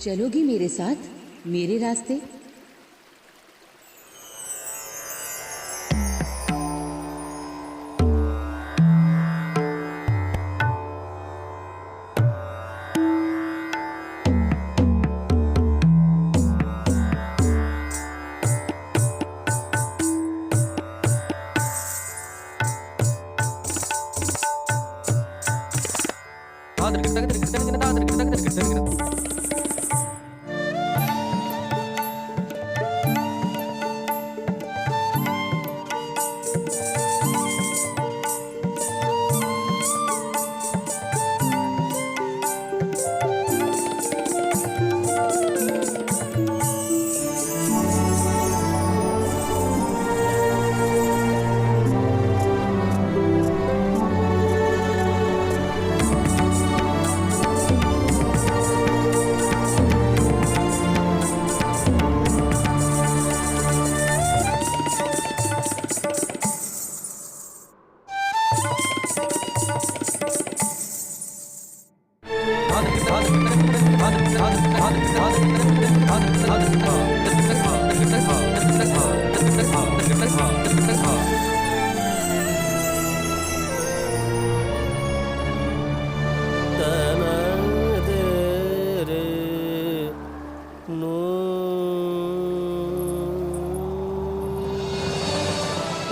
चलोगी मेरे साथ मेरे रास्ते?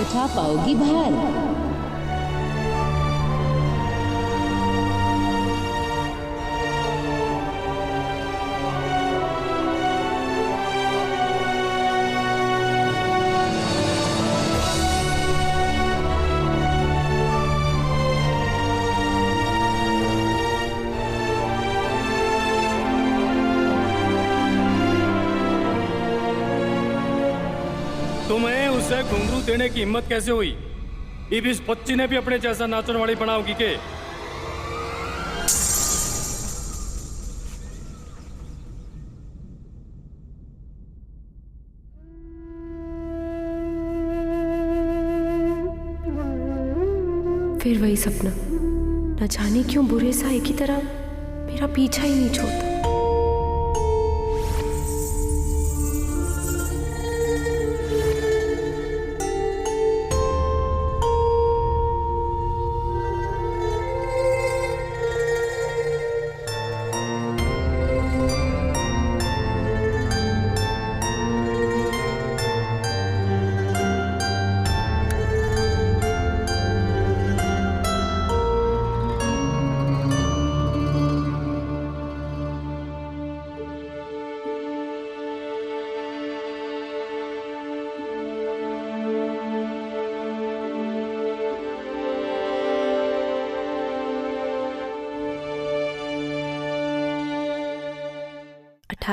उठा पाओगी भार? तुम्हें उसे घुंघरू देने की हिम्मत कैसे हुई? इब इस बच्ची ने भी अपने जैसा नाचन वाली बनाओगी के? फिर वही सपना, न जाने क्यों बुरे साए की तरह मेरा पीछा ही नहीं छोड़ता।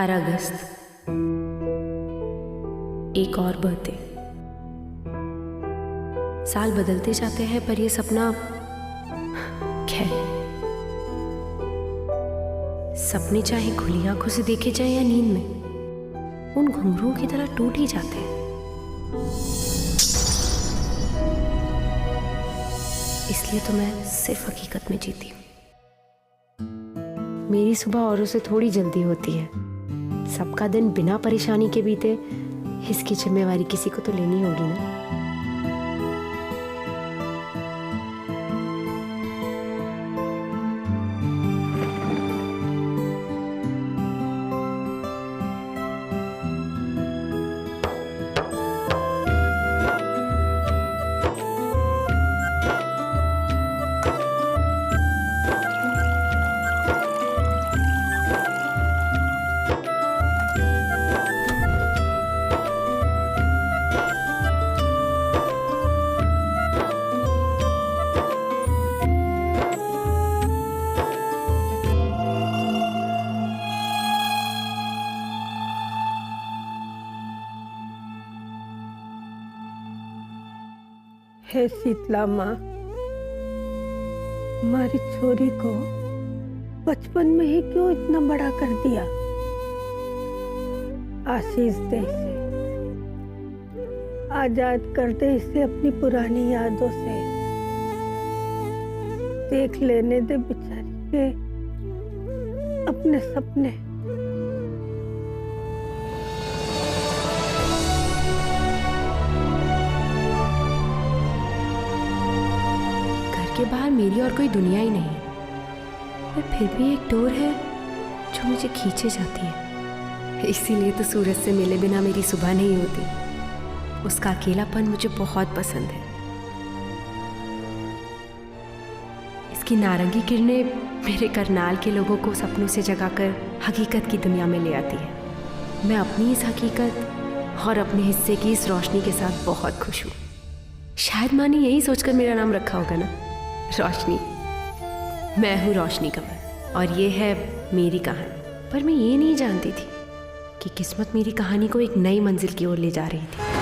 अगस्त, एक और बर्थडे। साल बदलते जाते हैं पर ये सपना, खैर, सपने चाहे खुली आंखों से देखे जाए या नींद में, उन घुंघरुओं की तरह टूट ही जाते हैं। इसलिए तो मैं सिर्फ हकीकत में जीती हूँ। मेरी सुबह औरों से थोड़ी जल्दी होती है। सबका दिन बिना परेशानी के बीते, इसकी जिम्मेवारी किसी को तो लेनी होगी ना। हे शीतला माँ, हमारी छोरी को बचपन में ही क्यों इतना बड़ा कर दिया। आशीष दे इसे, आजाद कर दे इसे अपनी पुरानी यादों से। देख लेने दे बेचारी के अपने सपने। घर के बाहर मेरी और कोई दुनिया ही नहीं है, पर फिर भी एक डोर है जो मुझे खींचे जाती है। इसीलिए तो सूरज से मिले बिना मेरी सुबह नहीं होती। उसका अकेलापन मुझे बहुत पसंद है। इसकी नारंगी किरणें मेरे करनाल के लोगों को सपनों से जगाकर हकीकत की दुनिया में ले आती है। मैं अपनी इस हकीकत और अपने हिस्से की इस रोशनी के साथ बहुत खुश हूँ। शायद माँ ने यही सोचकर मेरा नाम रखा होगा ना, रोशनी। मैं हूँ रोशनी कंवर और ये है मेरी कहानी। पर मैं ये नहीं जानती थी कि किस्मत मेरी कहानी को एक नई मंजिल की ओर ले जा रही थी।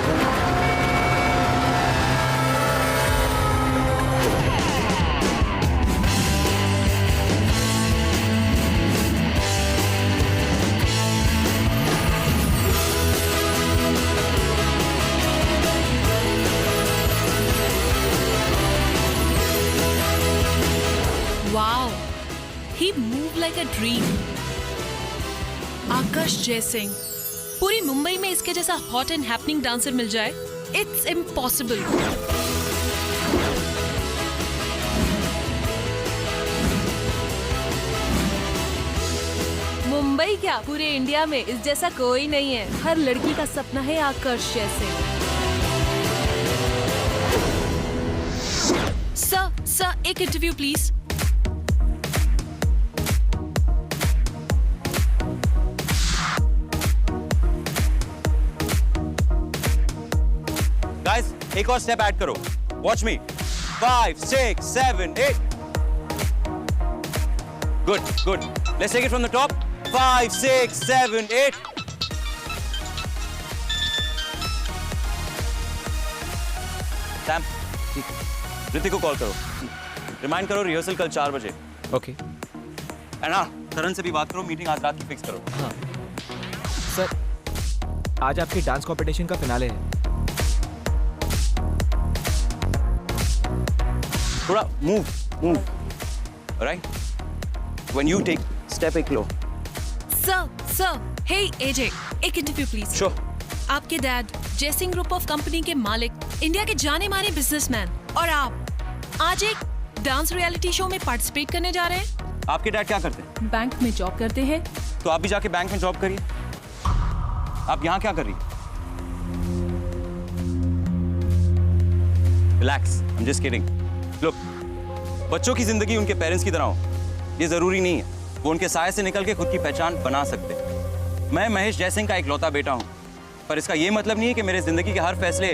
Wow, he moved like a dream. आकाश जयसिंह, पूरी मुंबई में इसके जैसा हॉट एंड हैपनिंग डांसर मिल जाए, इट्स इम्पॉसिबल। मुंबई क्या, पूरे इंडिया में इस जैसा कोई नहीं है। हर लड़की का सपना है आकाश जयसिंह। सर, एक इंटरव्यू प्लीज। Guys, एक और स्टेप ऐड करो। Watch me. 5, 6, 7, 8. Good. Let's take it from the top. 5, 6, 7, 8. Sam, Hrithik को कॉल करो। रिमाइंड करो रिहर्सल कल 4 बजे। ओके। एंड हाँ, करण से भी बात करो, मीटिंग आज रात की फिक्स करो। हाँ सर, आज आपके डांस कंपटीशन का फिनाले है। थोड़ा move, right? When you take step एक लो। सर, हे एजे, एक इंटरव्यू प्लीज। Sure. आपके dad Jaisingh group of company के मालिक, इंडिया के जाने माने बिजनेसमैन, और आप आज एक डांस रियलिटी शो में पार्टिसिपेट करने जा रहे हैं। आपके डैड क्या करते हैं? बैंक में जॉब करते हैं। तो आप भी जाके बैंक में जॉब करिए। आप यहाँ क्या कर रही? Relax, I'm just kidding. Look, बच्चों की जिंदगी उनके पेरेंट्स की तरह हो, ये जरूरी नहीं है वो उनके साये से निकल के खुद की पहचान बना सकते। मैं महेश जयसिंह का इकलौता बेटा हूँ, पर इसका ये मतलब नहीं है कि मेरे जिंदगी के हर फैसले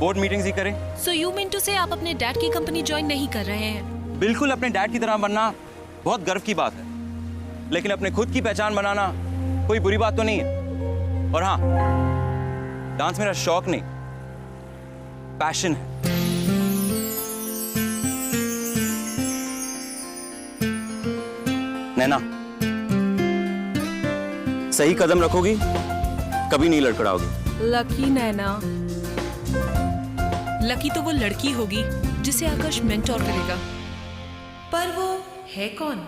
बोर्ड मीटिंग्स ही करें। So you mean to say आप अपने डैड की कंपनी ज्वाइन नहीं कर रहे हैं? बिल्कुल, अपने डैड की तरह बनना बहुत गर्व की बात है, लेकिन अपने खुद की पहचान बनाना कोई बुरी बात तो नहीं है। और हाँ, डांस मेरा शौक नहीं, पैशन है। नैना, सही कदम रखोगी, कभी नहीं लड़खड़ाओगी। लकी नैना। लकी तो वो लड़की होगी जिसे आकाश मेंटोर करेगा, पर वो है कौन?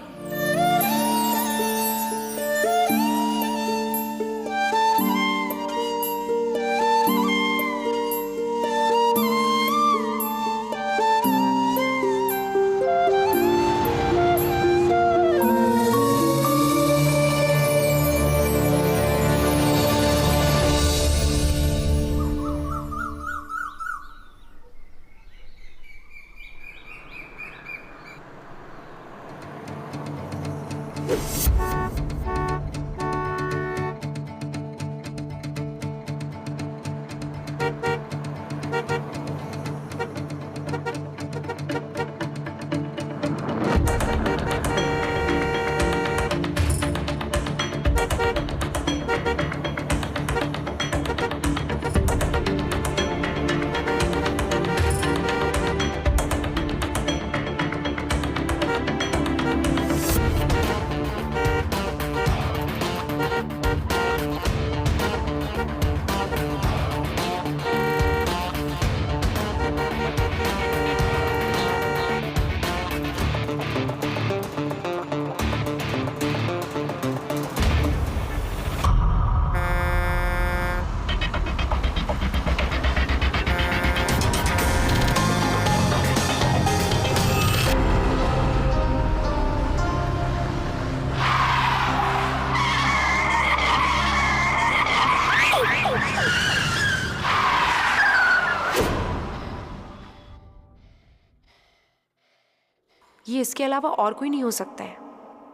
ये इसके अलावा और कोई नहीं हो सकता है,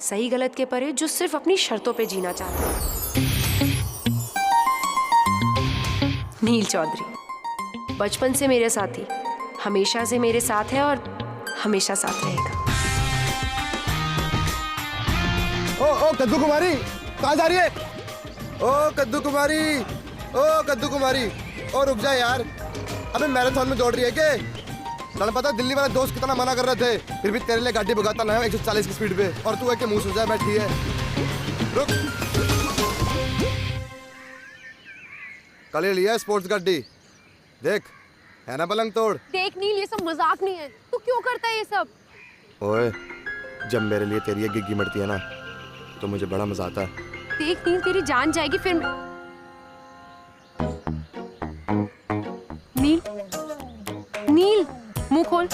सही गलत के परे, जो सिर्फ अपनी शर्तों पे जीना चाहता है। नील चौधरी बचपन से मेरे साथी, हमेशा से मेरे साथ है और हमेशा साथ रहेगा। ओ कद्दू कुमारी, कहाँ जा रही है? ओ कद्दू कुमारी, ओ कद्दू कुमारी, ओ रुक जा यार। अबे मैराथन में दौड़ रही है क्या? तने पता दिल्ली वाले दोस्त कितना मना कर रहे थे, फिर भी तेरे लिए गाड़ी भगाता ना 140 की स्पीड पे, और तू है कि मुंह सुझा है बैठी है। रुक, कल लिया स्पोर्ट्स गाड़ी, देख है ना पलंग तोड़। देख नील, ये सब मजाक नहीं है, तू क्यों करता है ये सब? ओए, जब मेरे लिए तेरी गिग्गी मरती है ना तो मुझे बड़ा मजा आता है। देख नील, तेरी जान जाएगी फिर। नील, नील मुंह खोल।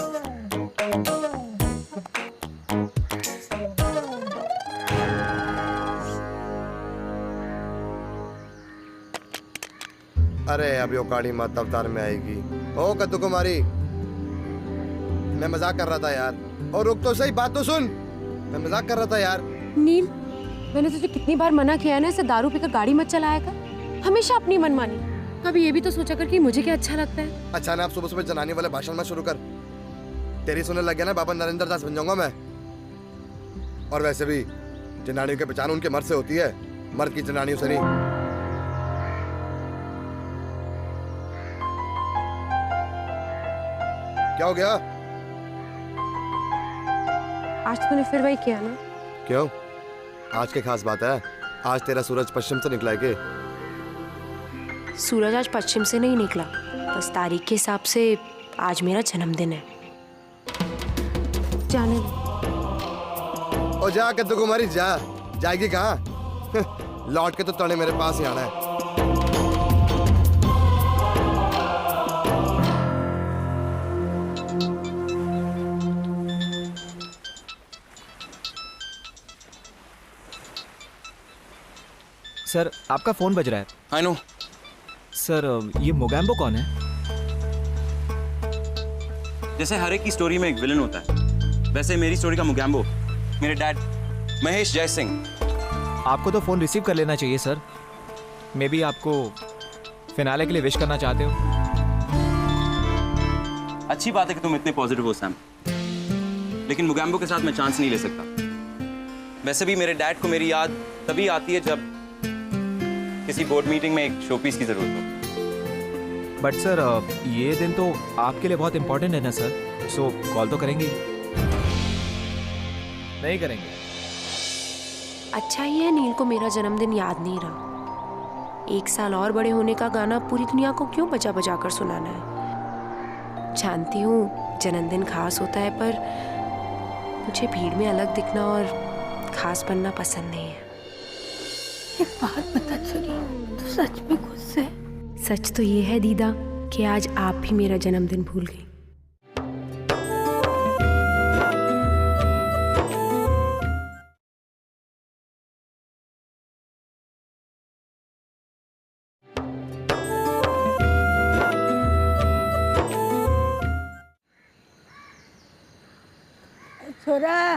अरे अभी औकाड़ी मत अवतार में आएगी। ओ कद्दू कुमारी, मैं मजाक कर रहा था यार। और रुक तो सही, बात तो सुन, मैं मजाक कर रहा था यार। नील, मैंने तुझे कितनी बार मना किया है ना, ऐसे दारू पीकर गाड़ी मत चलाया कर, हमेशा अपनी मनमानी। कभी ये भी तो सोचा कर कि मुझे क्या अच्छा लगता है। अच्छा ना, आप सुबह सुबह जनानी वाले भाषण मत शुरू कर। तेरी सुनने लग गया ना, बाबा नरेंद्र दास बन जाऊंगा मैं। और वैसे भी जनानियों की पहचान उनके मर्द से होती है, मर्द की जनानियों से नहीं। क्या हो गया? आज तूने फिर वही किया ना? क्यों? आज की खास बात है? आज तेरा सूरज पश्चिम से निकला है के? सूरज आज पश्चिम से नहीं निकला, बस तारीख के हिसाब से आज मेरा जन्मदिन है। जाने ओ जा कद्दू कुमारी जा, जाएगी कहाँ? लौट के तो तड़े मेरे पास ही आना है। सर आपका फोन बज रहा है। I know. सर ये मोगैम्बो कौन है? जैसे हर एक की स्टोरी में एक विलन होता है, वैसे मेरी स्टोरी का मोगैम्बो मेरे डैड महेश जयसिंह। आपको तो फोन रिसीव कर लेना चाहिए सर। मे बी आपको फिनाले के लिए विश करना चाहते हो। अच्छी बात है कि तुम इतने पॉजिटिव हो सैम, लेकिन मोगैम्बो के साथ मैं चांस नहीं ले सकता। वैसे भी मेरे डैड को मेरी याद तभी आती है जब किसी बोर्ड मीटिंग में एक शोपीस की जरूरत हो। बट सर ये दिन तो आपके लिए बहुत इंपॉर्टेंट है ना सर, सो कॉल तो करेंगे? नहीं करेंगे? अच्छा ही है नील को मेरा जन्मदिन याद नहीं रहा। 1 साल और बड़े होने का गाना पूरी दुनिया को क्यों बजा बजा कर सुनाना है। जानती हूँ जन्मदिन खास होता है, पर मुझे भीड़ में अलग दिखना और खास बनना पसंद नहीं है। एक बात बता छोरी, तू सच में गुस्से? सच तो ये है दीदा कि आज आप भी मेरा जन्मदिन भूल गई। छोरा,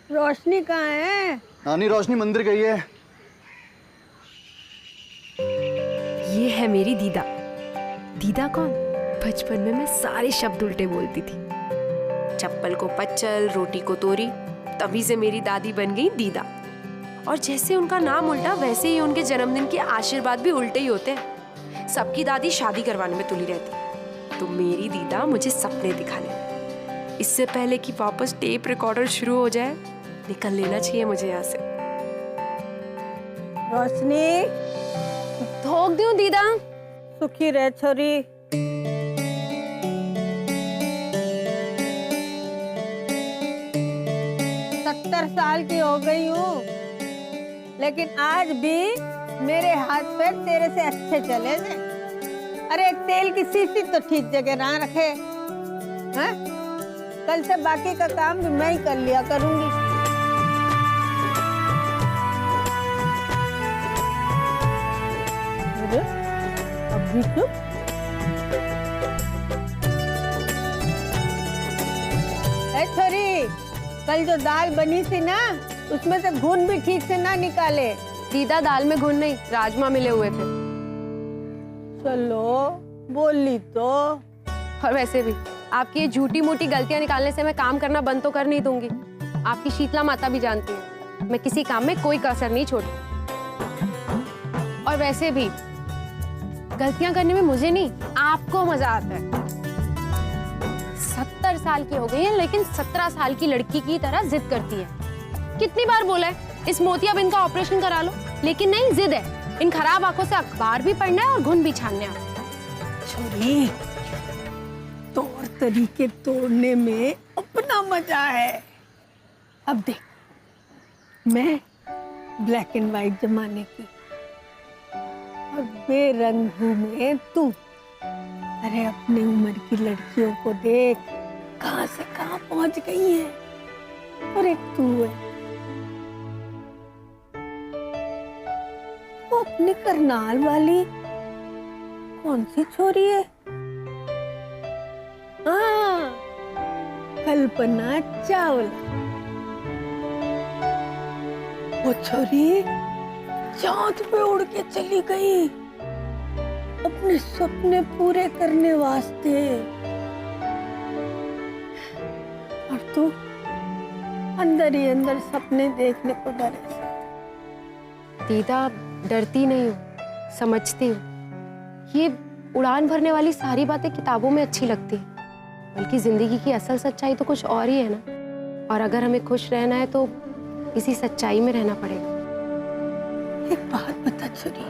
रोशनी कहाँ है? नानी रोशनी मंदिर गई है। ये है मेरी दीदा। दीदा कौन? बचपन में मैं सारे शब्द उल्टे बोलती थी। चप्पल को पच्चल, रोटी को तोरी, तभी से मेरी दादी बन गई दीदा। और जैसे उनका नाम उल्टा, वैसे ही उनके जन्मदिन के आशीर्वाद भी उल्टे ही होते हैं। सबकी दादी शादी करवाने में तुली रहती, तो मेरी दीदा मुझे सपने दिखा ले। इससे पहले कि वापस टेप रिकॉर्डर शुरू हो जाए, निकल लेना चाहिए मुझे यहाँ से। रोशनी, ठोक दूं दीदा? सुखी रह छोरी। 70 साल की हो गई हूँ, लेकिन आज भी मेरे हाथ पैर तेरे से अच्छे चले थे। अरे तेल की शीशी तो ठीक जगह ना रखे। हाँ? कल से बाकी का काम भी मैं ही कर लिया करूंगी। अरे अब भी चुप? ए छोरी, कल जो दाल बनी थी ना, उसमें से घुन भी ठीक से ना निकाले। दीदा दाल में घुन नहीं, राजमा मिले हुए थे। चलो बोली तो। और वैसे भी आपकी ये झूठी मूठी गलतियां निकालने से मैं काम करना बंद तो कर नहीं दूंगी। आपकी शीतला माता भी जानती है मैं किसी काम में कोई कसर नहीं छोड़ती। और वैसे भी गलतियां करने में मुझे नहीं, आपको मजा आता है। 70 साल की हो गई है लेकिन 17 साल की लड़की की तरह जिद करती है। कितनी बार बोला है इस मोतियाबिंद का ऑपरेशन करा लो, लेकिन नहीं, जिद है। इन खराब आंखों से अखबार भी पढ़ना है और घुन भी छानना है। छोरी, तौर तरीके तोड़ने में अपना मजा है। अब देख, मैं ब्लैक एंड व्हाइट जमाने की और बेरंग हूं मैं तू। अरे अपनी उम्र की लड़कियों को देख, कहां से कहां पहुंच गई है। और एक तू है, वो अपनी करनाल वाली कौन सी छोरी है? हाँ, कल्पना चावला। वो छोरी चांद पे उड़ के चली गई अपने सपने पूरे करने वास्ते। और तू अंदर ही अंदर सपने देखने को डरे। दीदा, डरती नहीं हूँ, समझती हूँ। ये उड़ान भरने वाली सारी बातें किताबों में अच्छी लगती है, बल्कि जिंदगी की असल सच्चाई तो कुछ और ही है ना। और अगर हमें खुश रहना है तो इसी सच्चाई में रहना पड़ेगा। एक बात बता छोरी,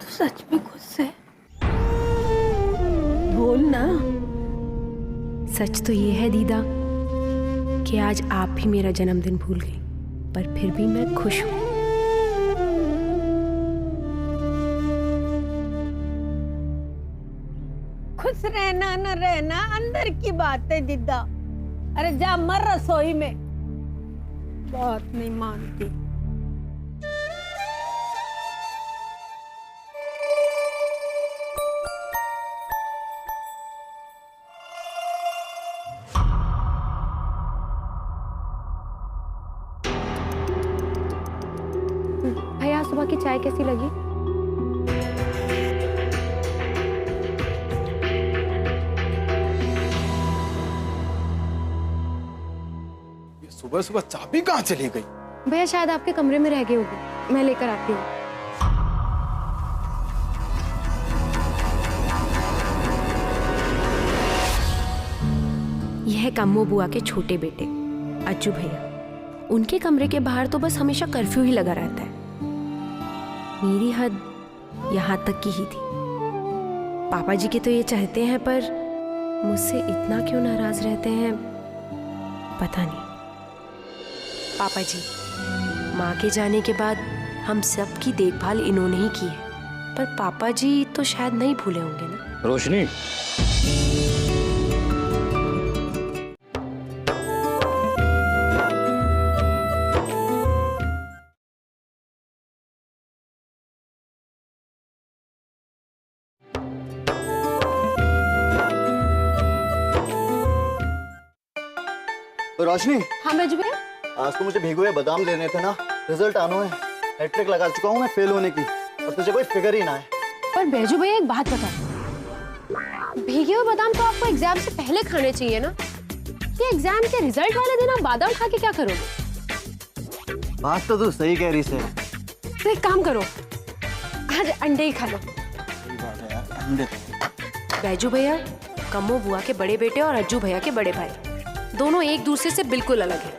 तू सच में खुश है? बोल ना। सच तो ये है दीदा कि आज आप भी मेरा जन्मदिन भूल गई, पर फिर भी मैं खुश हूँ। खुश रहना न रहना अंदर की बात है दीदा। अरे जा मर रसोई में, बात नहीं मानती। भैया, सुबह की चाय कैसी लगी? सुबह सुबह चाबी कहाँ चली गई? भैया शायद आपके कमरे में रह गई होगी, मैं लेकर आती हूँ। यह कम्मो बुआ के छोटे बेटे अज्जू भैया। उनके कमरे के बाहर तो बस हमेशा कर्फ्यू ही लगा रहता है। मेरी हद यहाँ तक की ही थी। पापा जी के तो ये चाहते हैं, पर मुझसे इतना क्यों नाराज रहते हैं पता नहीं। पापा जी, माँ के जाने के बाद हम सब की देखभाल इन्होंने ही की है, पर पापा जी तो शायद नहीं भूले होंगे ना। रोशनी, रोशनी, हाँ बैजू भैया। आज तो मुझे भीगे हुए बादाम लेने थे ना। रिजल्ट आना है, हैट्रिक लगा चुका हूँ मैं फेल होने की, और तुझे कोई फिक्र ही ना है। पर बैजू भैया एक बात बता, भीगे हुए बादाम तो आपको एग्जाम से पहले खाने चाहिए ना। ये एग्जाम के रिजल्ट वाले दिन आप बादाम खा के क्या करोगे? बात तो तू सही कह रही से। तो एक काम करो, आज अंडे ही खा लो। बैजू भैया कम्मो बुआ के बड़े बेटे और अज्जू भैया के बड़े भाई, दोनों एक दूसरे से बिल्कुल अलग हैं।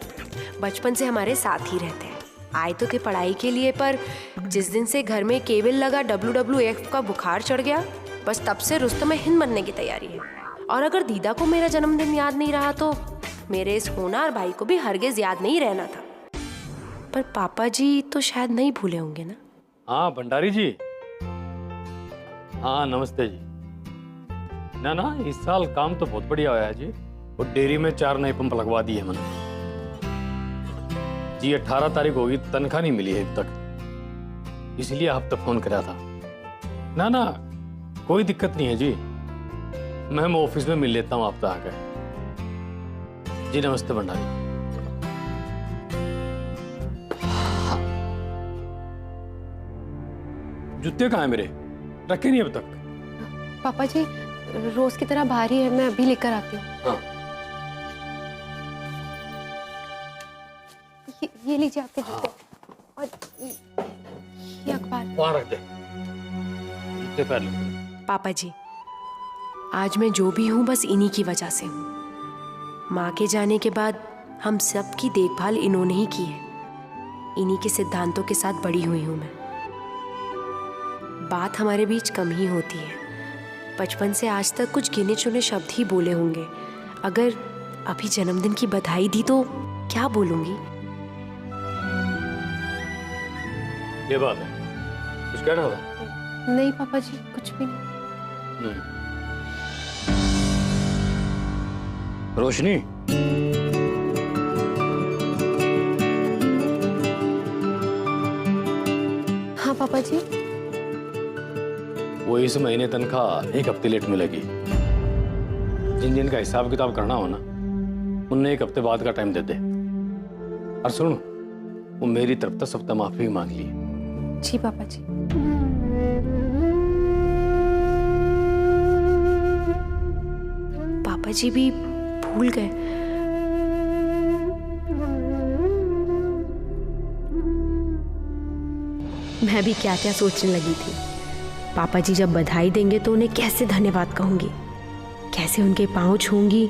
बचपन से हमारे साथ ही रहते हैं। आए तो थे पढ़ाई के लिए, पर जिस दिन से घर में केबल लगा WWF का बुखार चढ़ गया, बस तब से रुस्तम में हिंद बनने की तैयारी है। और अगर दीदा को मेरा जन्मदिन याद नहीं रहा तो मेरे इस होनहार भाई को भी हरगिज याद नहीं रहना था। पर पापा जी तो शायद नहीं भूले होंगे ना। हाँ भंडारी जी, हाँ नमस्ते जी। ना इस साल काम तो बहुत बढ़िया हुआ है जी। और डेयरी में 4 नए पंप लगवा दिए मैंने जी। 18 तारीख होगी, तनख्वाह नहीं मिली है अब तक, इसलिए आप तक फोन करा था। ना कोई दिक्कत नहीं है जी, मैं ऑफिस में मिल लेता हूँ आपसे आकर। जी नमस्ते भंडारी। जूते कहाँ हैं मेरे? रखे नहीं अब तक। पापा जी रोज की तरह बाहर ही है, मैं अभी लेकर आती हूँ। हाँ। ये लीजिए आपके जूते और ये अखबार। वहाँ रख दे, जूते पहन ले। पापा जी, आज मैं जो भी हूँ बस इन्हीं की वजह से हूँ। माँ के जाने के बाद हम सब की देखभाल इन्होंने ही की है। इन्हीं के सिद्धांतों के साथ बड़ी हुई हूँ मैं। बात हमारे बीच कम ही होती है। बचपन से आज तक कुछ गिने चुने शब्द ही बोले होंगे। अगर अभी जन्मदिन की बधाई दी तो क्या बोलूँगी? ये बात है, कुछ कहना था? नहीं पापा जी, कुछ भी नहीं। रोशनी, हाँ पापा जी। वो इस महीने तनख्वाह 1 हफ्ते लेट मिलेगी। जिन जिन का हिसाब किताब करना हो ना, उन्हें 1 हफ्ते बाद का टाइम दे दे। और सुन, वो मेरी तरफ से सबसे माफी मांग ली। जी पापा जी। पापा जी भी भूल गए। मैं भी क्या क्या सोचने लगी थी। पापा जी जब बधाई देंगे तो उन्हें कैसे धन्यवाद कहूंगी, कैसे उनके पांव छूंगी।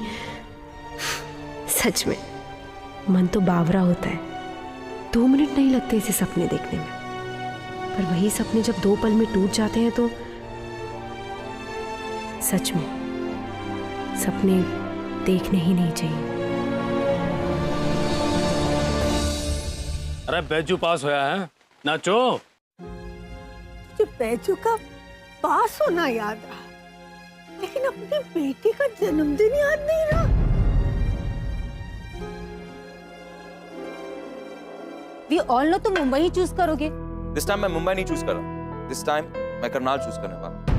सच में मन तो बावरा होता है। 2 मिनट नहीं लगते इसे सपने देखने में, पर वही सपने जब 2 पल में टूट जाते हैं तो सच में सपने देखने ही नहीं चाहिए। अरे बैजू पास होया है, नाचो। तुझे बैजू का पास होना याद रहा, लेकिन अपनी बेटी का जन्मदिन याद नहीं रहा। वी ऑल नो तुम मुंबई ही चूज करोगे। दिस टाइम मैं मुंबई नहीं चूज कर रहा। दिस टाइम मैं करनाल चूज करने वाला हूं।